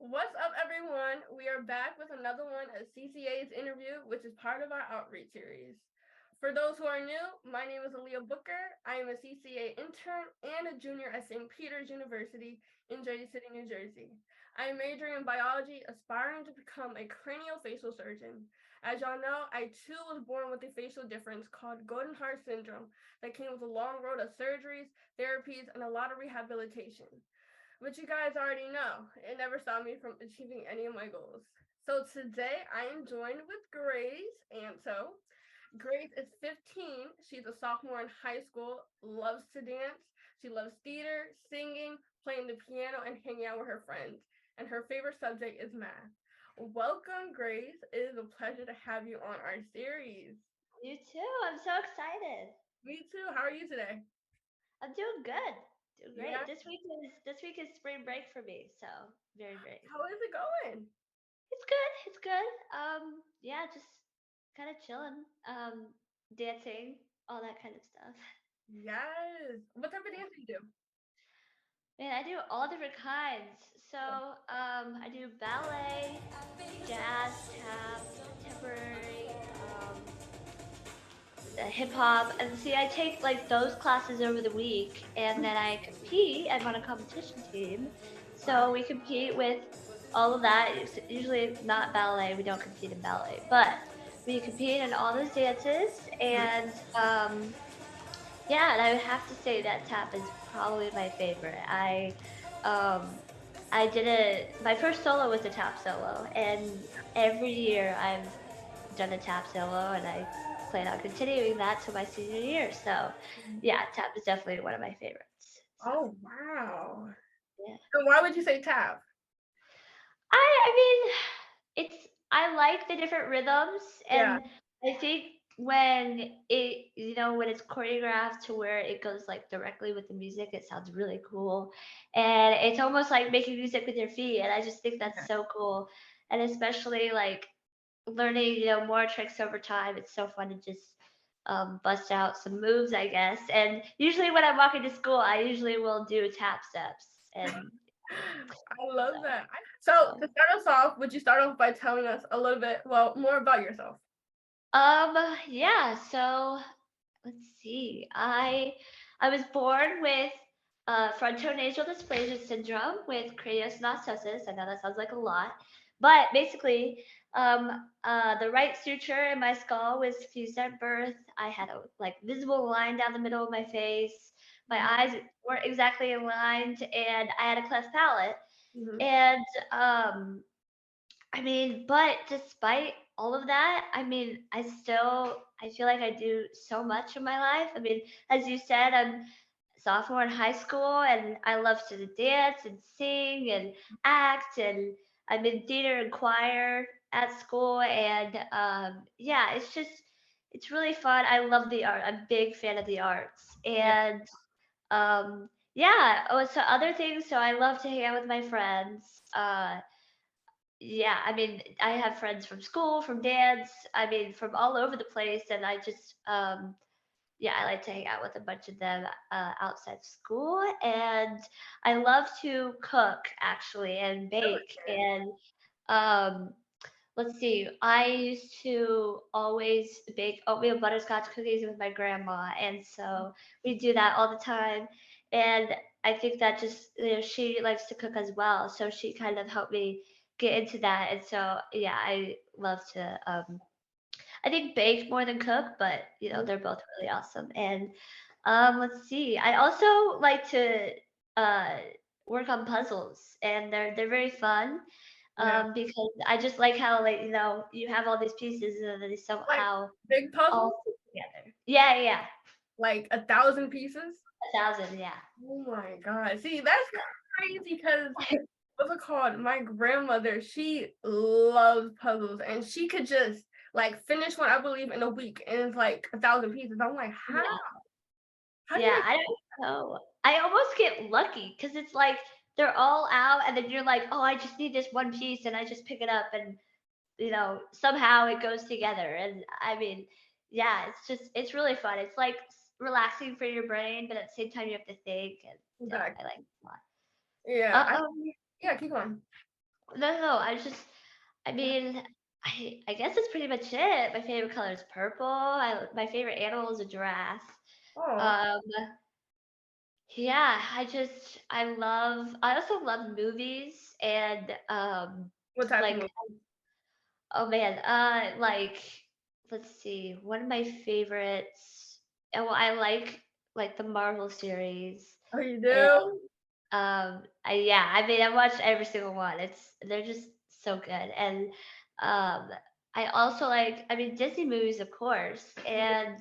What's up, everyone? We are back with another one of CCA's interview, which is part of our outreach series. For those who are new, my name is Aaliyah Booker. I am a CCA intern and a junior at St. Peter's University in Jersey City, New Jersey. I am majoring in biology, aspiring to become a craniofacial surgeon. As y'all know, I too was born with a facial difference called golden heart syndrome that came with a long road of surgeries, therapies, and a lot of rehabilitation. But you guys already know, it never stopped me from achieving any of my goals. So today I am joined with Grace Anto. Grace is 15. She's a sophomore in high school, loves to dance. She loves theater, singing, playing the piano, and hanging out with her friends. And her favorite subject is math. Welcome, Grace. It is a pleasure to have you on our series. You too. I'm so excited. Me too. How are you today? I'm doing good. Doing Yeah. great. This week is spring break for me, so very great. How is it going? It's good. It's good. Yeah, just kind of chilling. Dancing, all that kind of stuff. Yes. What type of dance do you do? Man, I do all different kinds. So, I do ballet, jazz, tap, contemporary, hip hop, and see, I take like those classes over the week, and then I compete. I'm on a competition team, Wow. so we compete with all of that. It's usually not ballet. We don't compete in ballet, but we compete in all those dances, and yeah, and I would have to say that tap is probably my favorite. Um, I did my first solo was a tap solo, and every year I've done a tap solo, and I plan on continuing that to my senior year. So, yeah, tap is definitely one of my favorites. So, Oh, wow. yeah. And why would you say tap? I mean, I like the different rhythms, Yeah. and I think when it's choreographed to where it goes like directly with the music, it sounds really cool. And it's almost like making music with your feet, and I just think that's Yeah. so cool. And especially like learning, more tricks over time. It's so fun to just bust out some moves, I guess. And usually when I'm walking to school, I usually will do tap steps. And I love so, that. So so to start us off, would you start off by telling us a little bit, well, more about yourself? yeah, so let's see. I was born with frontonasal dysplasia syndrome with craniosynostosis. I know that sounds like a lot, but basically, the right suture in my skull was fused at birth. I had a like visible line down the middle of my face. My eyes weren't exactly aligned, and I had a cleft palate. Mm-hmm. And but despite all of that, I feel like I do so much in my life. I mean, as you said, I'm sophomore in high school, and I love to dance and sing and act, and I'm in theater and choir at school, and yeah, it's really fun. I love the art. I'm a big fan of the arts, Yeah. and yeah. Oh, so other things. So I love to hang out with my friends. Yeah, I have friends from school, from dance, from all over the place, and yeah, I like to hang out with a bunch of them outside school, and I love to cook actually and bake, and um, let's see, I used to always bake oatmeal butterscotch cookies with my grandma, and so we do that all the time, and I think that just she likes to cook as well, so she kind of helped me get into that, and so yeah, I love to I think bake more than cook, but they're both really awesome. And let's see, I also like to uh work on puzzles, and they're very fun Yeah. because I just like how like you have all these pieces and they Like somehow big puzzles, all fit together. Yeah, yeah, like 1,000 pieces. 1,000. Yeah, Oh my God. See, that's crazy because what's it called? My grandmother, she loves puzzles and she could just like finish one, I believe, in a week and it's like 1,000 pieces. I'm like, how? yeah, How do yeah. you I don't know. I almost get lucky because it's like they're all out, and then you're like, oh, I just need this one piece, and I just pick it up, and somehow it goes together. And yeah, it's really fun. It's like relaxing for your brain, but at the same time you have to think. And yeah, I exactly? like it a lot. Yeah. Um, Yeah, keep going. No. I mean, I guess that's pretty much it. My favorite color is purple. My favorite animal is a giraffe. Oh, Um, yeah, I also love movies and what type of like, movie? oh man, like, let's see, one of my favorites. Well, I like the Marvel series, Oh, you and do? yeah, I mean, I watched every single one. They're just so good, and um, I also like, I mean, Disney movies, of course, Yeah, and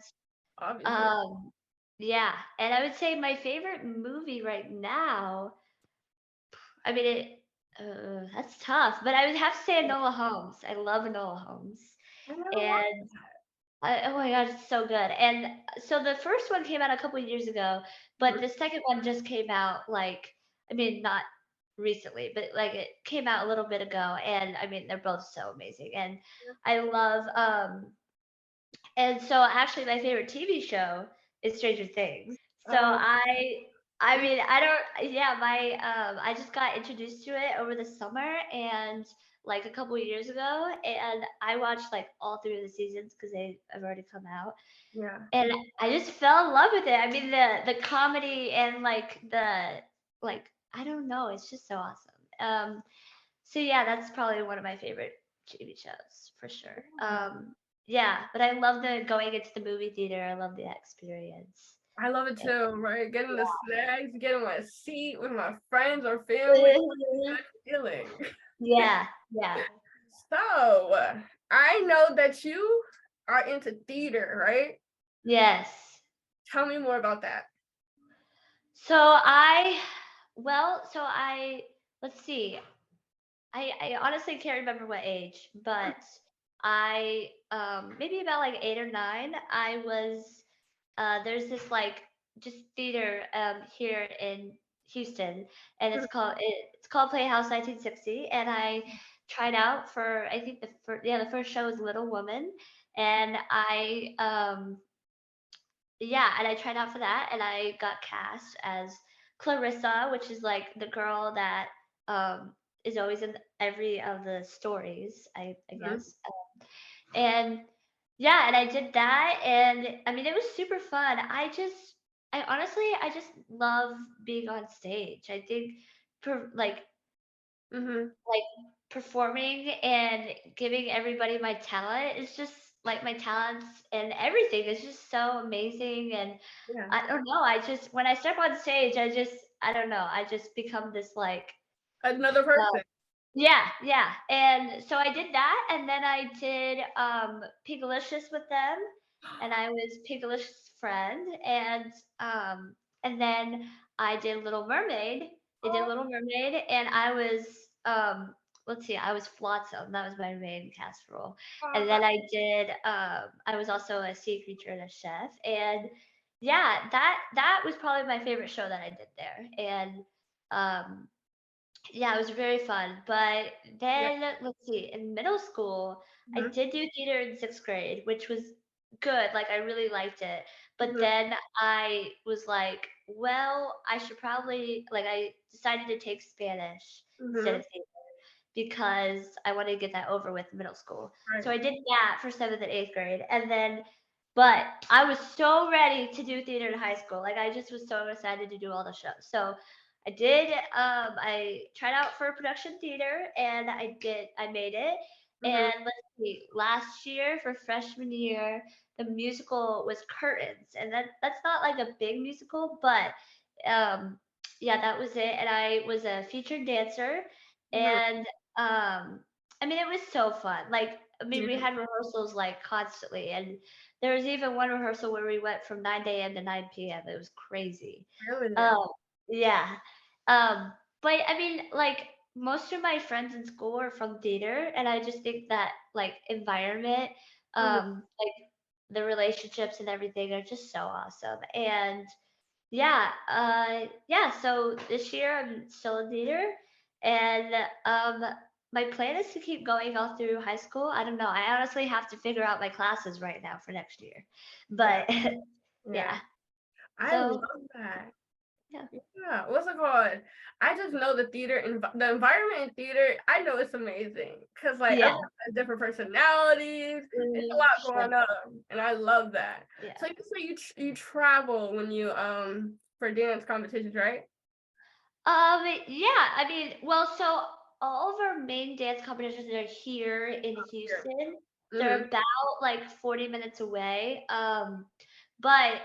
obviously. um, yeah, and I would say my favorite movie right now. I mean, that's tough, but I would have to say Enola Holmes. I love Enola Holmes, I never watched. and oh my god, it's so good. And so the first one came out a couple years ago, but Mhm. the second one just came out like, I mean, not recently, but like it came out a little bit ago. And I mean, they're both so amazing. And I love, and so actually my favorite TV show is Stranger Things. So Oh, I mean, I don't, yeah, I just got introduced to it over the summer and like a couple years ago, and I watched like all three of the seasons because they have already come out, yeah. and I just fell in love with it. I mean, the comedy and like I don't know, it's just so awesome. So yeah, that's probably one of my favorite TV shows for sure. Yeah, but I love the going into the movie theater. I love the experience. I love it And- too, right? Getting the snacks, getting my seat with my friends or family. Good feeling. Yeah, yeah. So, I know that you are into theater, right? Yes. Tell me more about that. So I, well, so I, let's see. I honestly can't remember what age, but maybe about like 8 or 9, I was there's this like just theater here in Houston, and it's called Playhouse 1960, and I tried out for, I think the first show was Little Woman, and I tried out for that, and I got cast as Clarissa, which is like the girl that is always in every of the stories, I Mhm. guess. And yeah, and I did that, and I mean, it was super fun. I just love being on stage. I think per, Mhm. like performing and giving everybody my talent is just like my talents and everything is just so amazing. And Yeah. I don't know, I just when I step on stage, I don't know, I just become this like Another person. yeah. And so I did that, and then I did Pigalicious with them, and I was Pigalicious' friend, and then I did Little Mermaid. They did Oh, Little Mermaid, and I was let's see, I was Flotsam. That was my main cast role. And then I was also a sea creature and a chef. And yeah, that was probably my favorite show that I did there. And um yeah, it was very fun. But yeah. then let's see, in middle school, I Mhm. did do theater in 6th grade, which was good. Like I really liked it. But Mhm. then I was like, well, I should probably like I decided to take Spanish instead Mhm. of theater because I wanted to get that over with in middle school. So Right. I did that for 7th and 8th grade. And then but I was so ready to do theater in high school. Like I just was so excited to do all the shows. So I tried out for production theater and I made it. Mhm. And let's see, last year for freshman year, the musical was Curtains. And that's not like a big musical, but um yeah, that was it. And I was a featured dancer. Mhm. And I mean, it was so fun. Like, I mean, we Yeah. had rehearsals like constantly, and there was even one rehearsal where we went from 9 a.m. to 9 p.m. It was crazy. Really? Oh, yeah. Um, but I mean, like most of my friends in school are from theater, and I just think that like environment, Mhm. like the relationships and everything are just so awesome. And yeah, so this year I'm still in theater, and um, my plan is to keep going all through high school. I don't know. I honestly have to figure out my classes right now for next year. Yeah. But Yeah. yeah. I love So that. Yeah, what's it called? I just know the the environment in theater. I know it's amazing because like Yeah. everyone has different personalities. It's a lot going on, and I love that. Yeah. So you say you travel when you for dance competitions, right? Yeah, I mean, well, so all of our main dance competitions are here in Here. Houston. They're Mm-hmm. about like 40 minutes away. But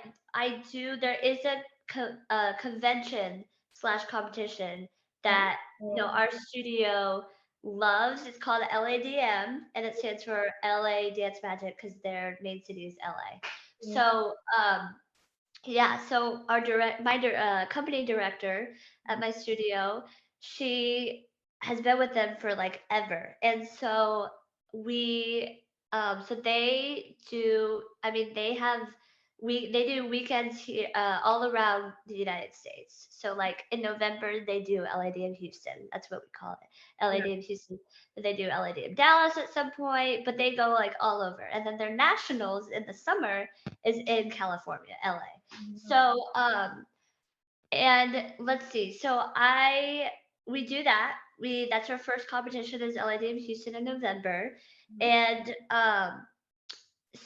there is a convention slash competition that, Oh, our studio loves. It's called LADM, and it stands for LA Dance Magic because their main city is LA. yeah. So, yeah, so company director at my studio, she has been with them for like ever. And so so they do, I mean, they do weekends here, all around the United States. So like in November, they do LADM Houston. That's what we call it, Yeah. LADM Houston. They do LADM Dallas at some point, but they go like all over. And then their nationals in the summer is in California, LA. So, and let's see. We do that. That's our first competition is LADM Houston in November. And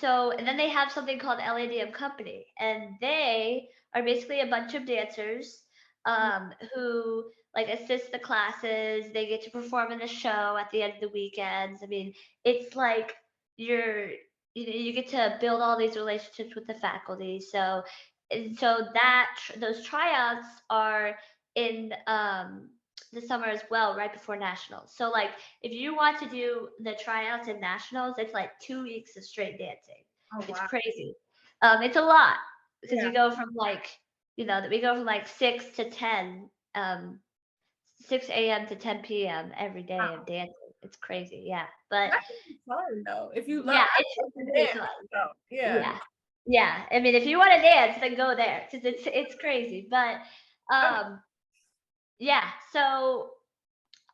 and then they have something called LADM Company, and they are basically a bunch of dancers who like assist the classes. They get to perform in the show at the end of the weekends. I mean, it's like you're you get to build all these relationships with the faculty. So and so those tryouts are in the summer as well, right before nationals. So like if you want to do the tryouts and nationals, it's like 2 weeks of straight dancing. Oh It's wow. crazy. It's a lot because Yeah. we go from like 6 to 10, 6 a.m. to 10 p.m. every day of Wow. dancing. It's crazy, yeah. But That can be fun though. If you love, yeah, I it's love to really dance. fun. So yeah. Yeah. Yeah. I mean, if you want to dance, then go there because it's crazy. But Um, um, yeah. So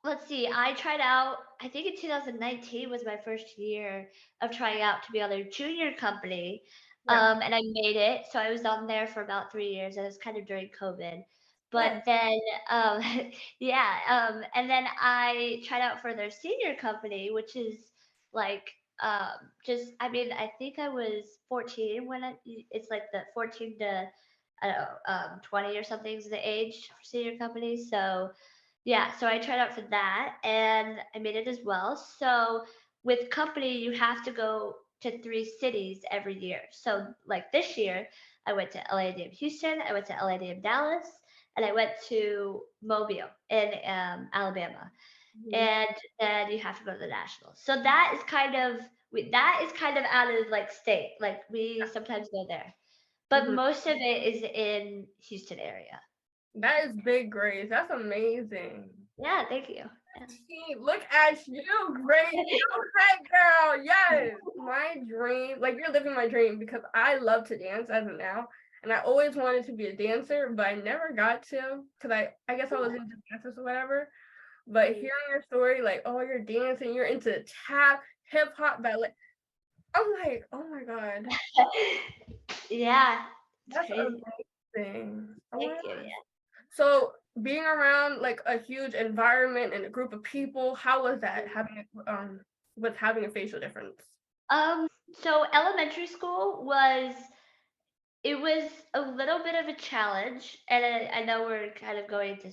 let's see. I tried out. I think in 2019 was my first year of trying out to be on their junior company, yeah. and I made it. So I was on there for about 3 years, and it was kind of during COVID. But Yeah. then, um, yeah, and then I tried out for their senior company, which is like just. I mean, I think I was 14 when it's like the 14 to I don't know 20 or something is the age for senior companies. So yeah, so I tried out for that and I made it as well. So with company, you have to go to 3 cities every year. So like this year, I went to LADM Houston, I went to LADM Dallas, and I went to Mobile in Alabama. Mhm. And then you have to go to the nationals. So that is kind of out of like state. Like we sometimes go there, but Mhm. most of it is in Houston area. That is big, Grace. That's amazing. Yeah, thank you. Look at you, Grace. Go ahead, girl. Yes. My dream, like you're living my dream because I love to dance as of now. And I always wanted to be a dancer, but I never got to because I guess I was into dances or whatever. But Yeah. hearing your story, like, oh, you're dancing, you're into tap, hip hop, ballet. I'm like, oh my God, Yeah, it's that's crazy. amazing. Oh my Thank you. gosh. Yeah. So being around like a huge environment and a group of people, how was that with having a facial difference? So elementary school it was a little bit of a challenge, and I know we're kind of going to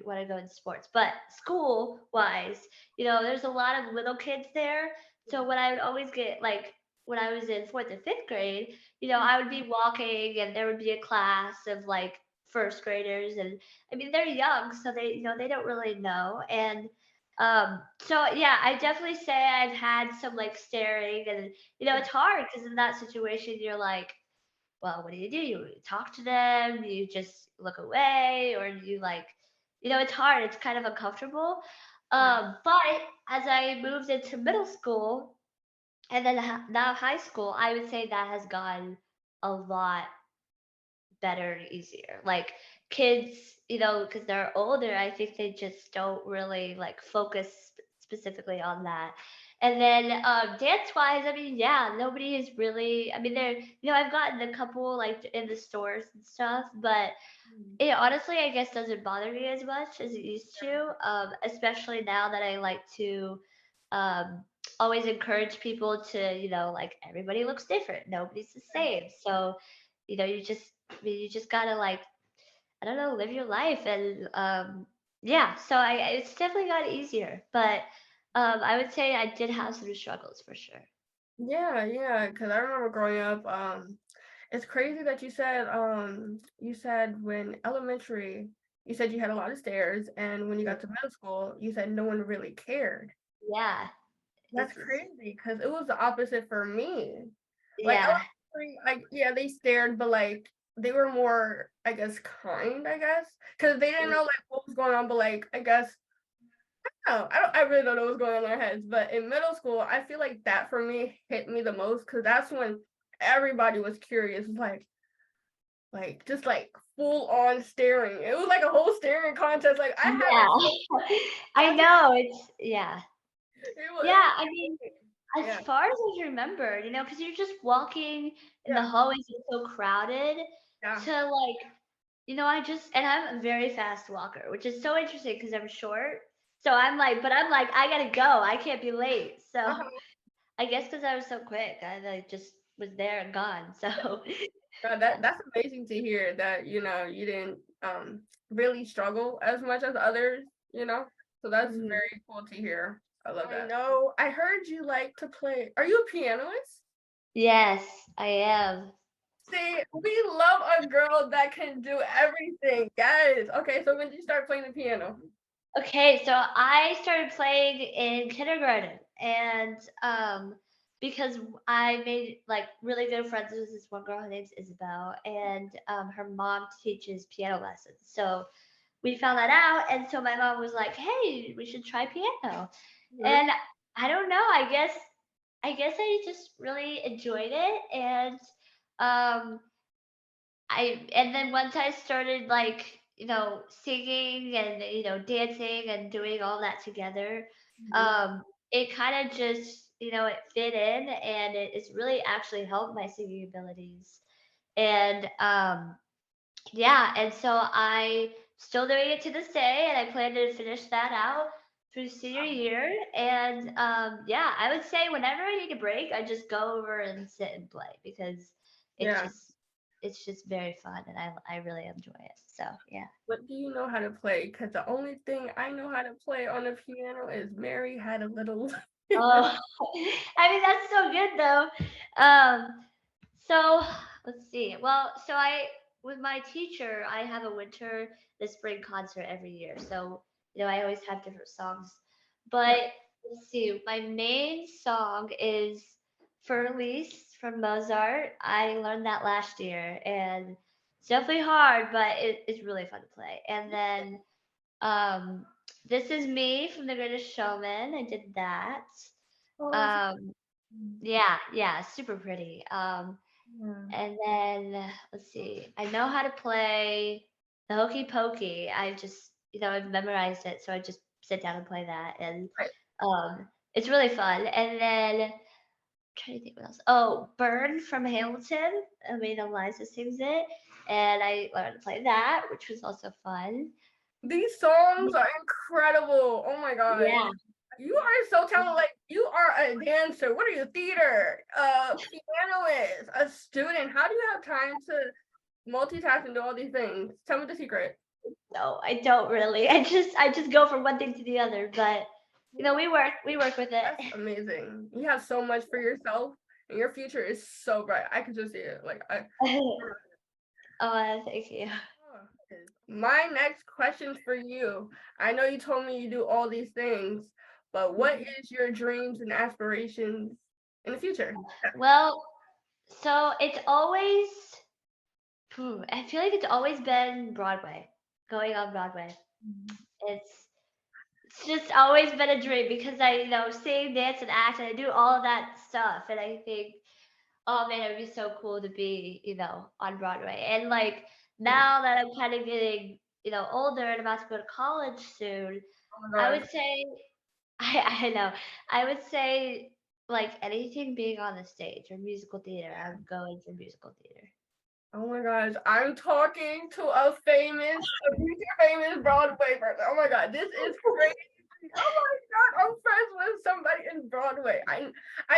want to go into sports, but school wise, there's a lot of little kids there. So when I would always get like when I was in fourth and fifth grade, I would be walking, and there would be a class of like first graders, and I mean they're young, so they don't really know, and so yeah, I definitely say I've had some like staring, and it's hard because in that situation you're like, well, what do? You talk to them? Do you just look away, or do you like, it's hard. It's kind of uncomfortable. Yeah. But as I moved into middle school and then now high school, I would say that has gotten a lot better and easier. Like kids, because they're older, I think they just don't really like focus specifically on that. And then dance wise, I mean, yeah, nobody is really. I mean, I've gotten a couple like in the stores and stuff, but Mm. it honestly, I guess, doesn't bother me as much as it used to. Especially now that I like to um, always encourage people to, like everybody looks different, nobody's the same. So, I mean, you just gotta like, I don't know, live your life and yeah. So it's definitely got easier, but I would say I did have some struggles for sure. Yeah, yeah, because I remember growing up, it's crazy that you said when elementary, you said you had a lot of stairs, and when you Yeah, got to middle school, you said no one really cared. yeah, That's crazy because it was the opposite for me. Like yeah. elementary, like yeah, they stared, but like they were more, I guess, kind, I guess, because they didn't know like what was going on, but like I guess no, I really don't know what's going on in their heads. But in middle school, I feel like that for me hit me the most because that's when everybody was curious, like just like full on staring. It was like a whole staring contest. Like I Yeah, haven't I contest. know, it's yeah. It Yeah, was I mean, crazy. as Yeah, far as I remember, because you're just walking in the yeah, hallways, it's so crowded yeah. to like, and I'm a very fast walker, which is so interesting because I'm short. So I'm like, I gotta go. I can't be late. So Uh-huh. I guess because I was so quick, I like just was there and gone. So yeah. That's amazing to hear that you didn't really struggle as much as others. You know, so that's Mhm. very cool to hear. I love that. I know. I heard you like to play. Are you a pianist? Yes, I am. See, we love a girl that can do everything. Yes. Okay, so when did you start playing the piano? Okay, so I started playing in kindergarten, and because I made like really good friends with this one girl. Her name's Isabel, and her mom teaches piano lessons. So we found that out, and so my mom was like, "Hey, we should try piano." Mhm. And I don't know. I guess I just really enjoyed it, and um, and then once I started like, singing and, dancing and doing all that together, Mhm. um, it kind of just, it fit in and it's really actually helped my singing abilities. And yeah, and so I still doing it to this day and I plan to finish that out through senior year. And yeah, I would say whenever I need a break, I just go over and sit and play because it's Yeah. just it's just very fun and I really enjoy it. So yeah. What do you know how to play? Because the only thing I know how to play on the piano is Mary Had a Little. Oh, I mean that's so good though. So let's see. Well, so I with my teacher, I have a winter, the spring concert every year. So I always have different songs. Yeah. But let's see. My main song is Furlise from Mozart. I learned that last year, and it's definitely hard, but it's really fun to play. And then um, This Is Me from The Greatest Showman. I did that. Oh, that's Um, yeah, yeah, super pretty. yeah. And then let's see. I know how to play the hokey pokey. I just, I've memorized it, so I just sit down and play that, and Right. it's really fun. And then trying to think what else. Oh, Burn from Hamilton. I mean, Eliza sings it, and I learned to play that, which was also fun. These songs are incredible. Oh my gosh. Yeah. You are so talented. Like you are a dancer. What are you? Theater, pianist, a student. How do you have time to multitask and do all these things? Tell me the secret. No, I don't really. I just go from one thing to the other, but we work with it. That's amazing. You have so much for yourself, and your future is so bright. I can just see it. Like I. Oh, thank you. My next question for you. I know you told me you do all these things, but what Mhm. is your dreams and aspirations in the future? Well, so I feel like it's always been Broadway, going on Broadway. It's it's just always been a dream because I, sing, dance, and act, and I do all of that stuff. And I think, oh man, it would be so cool to be, on Broadway. And like Hmm. now that I'm kind of getting, older and about to go to college soon, Oh my I gosh. would say. I know. I would say like anything being on the stage or musical theater. I would go into musical theater. Oh my gosh, I'm talking to a future famous Broadway person. Oh my god, this is crazy. Oh my god, I'm friends with somebody in Broadway. I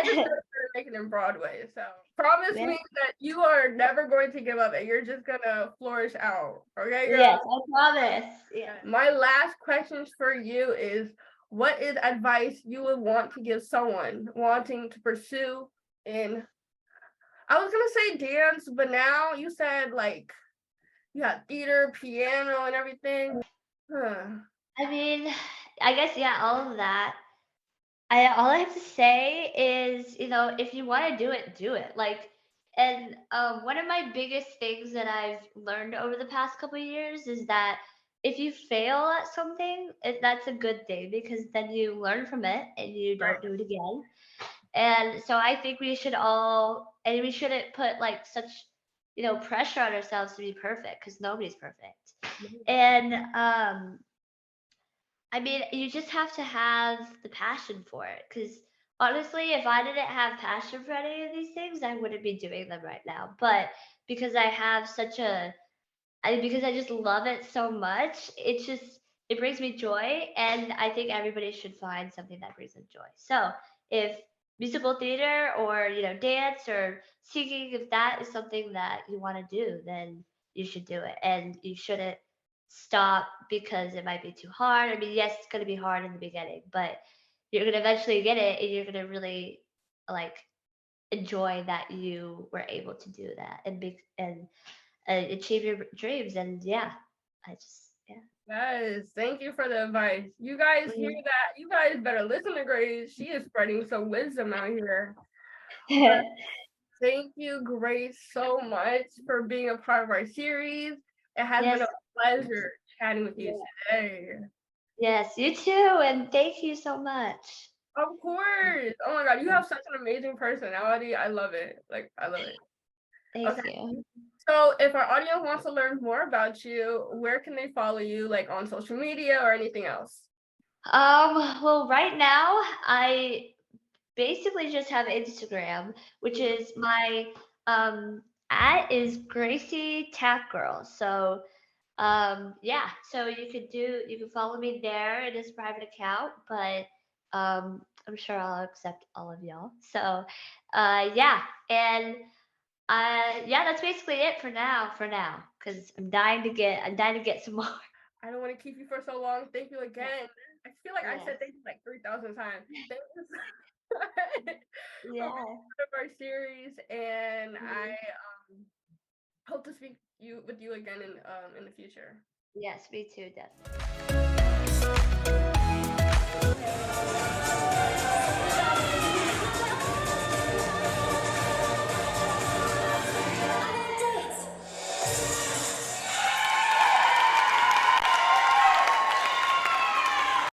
just started making in Broadway. So promise Yeah. me that you are never going to give up and you're just gonna flourish out. Okay, girl? Yes, I promise. Yeah. My last question for you is what is advice you would want to give someone wanting to pursue in I was gonna say dance, but now you said like you got theater, piano, and everything. Huh. I mean, I guess yeah, all of that. I all I have to say is, if you want to do it, do it. Like, and one of my biggest things that I've learned over the past couple of years is that if you fail at something, that's a good thing because then you learn from it and you Right. don't do it again. And so I think we should all, and we shouldn't put like such, pressure on ourselves to be perfect because nobody's perfect. And I mean, you just have to have the passion for it. Because honestly, if I didn't have passion for any of these things, I wouldn't be doing them right now. But because I have because I just love it so much, it brings me joy. And I think everybody should find something that brings them joy. So if musical theater or, dance or singing, if that is something that you want to do, then you should do it. And you shouldn't stop because it might be too hard. I mean, yes, it's going to be hard in the beginning, but you're going to eventually get it and you're going to really like enjoy that you were able to do that and achieve your dreams. And yeah, yeah. Yes, thank you for the advice. You guys hear Mhm. that? You guys better listen to Grace. She is spreading some wisdom out here. But thank you, Grace, so much for being a part of our series. It has been Yes. a pleasure chatting with you Yeah. today. Yes, you too. And thank you so much. Of course. Oh my God, you have such an amazing personality. I love it. Like, I love it. Okay. Thank you. So if our audience wants to learn more about you, where can they follow you, like on social media or anything else? Well, right now I basically just have Instagram, which is my at is Gracie Tap Girl. So yeah, so you can follow me there. It is a private account, but I'm sure I'll accept all of y'all. So yeah, and yeah, that's basically it for now. Because I'm dying to get some more. I don't want to keep you for so long. Thank you Yeah. again. I feel like I Yes. said thank you like 3,000 times. Thank you for being Yeah. part of our series, and I Mhm. hope to speak with you again in the future. Yes, me too, definitely.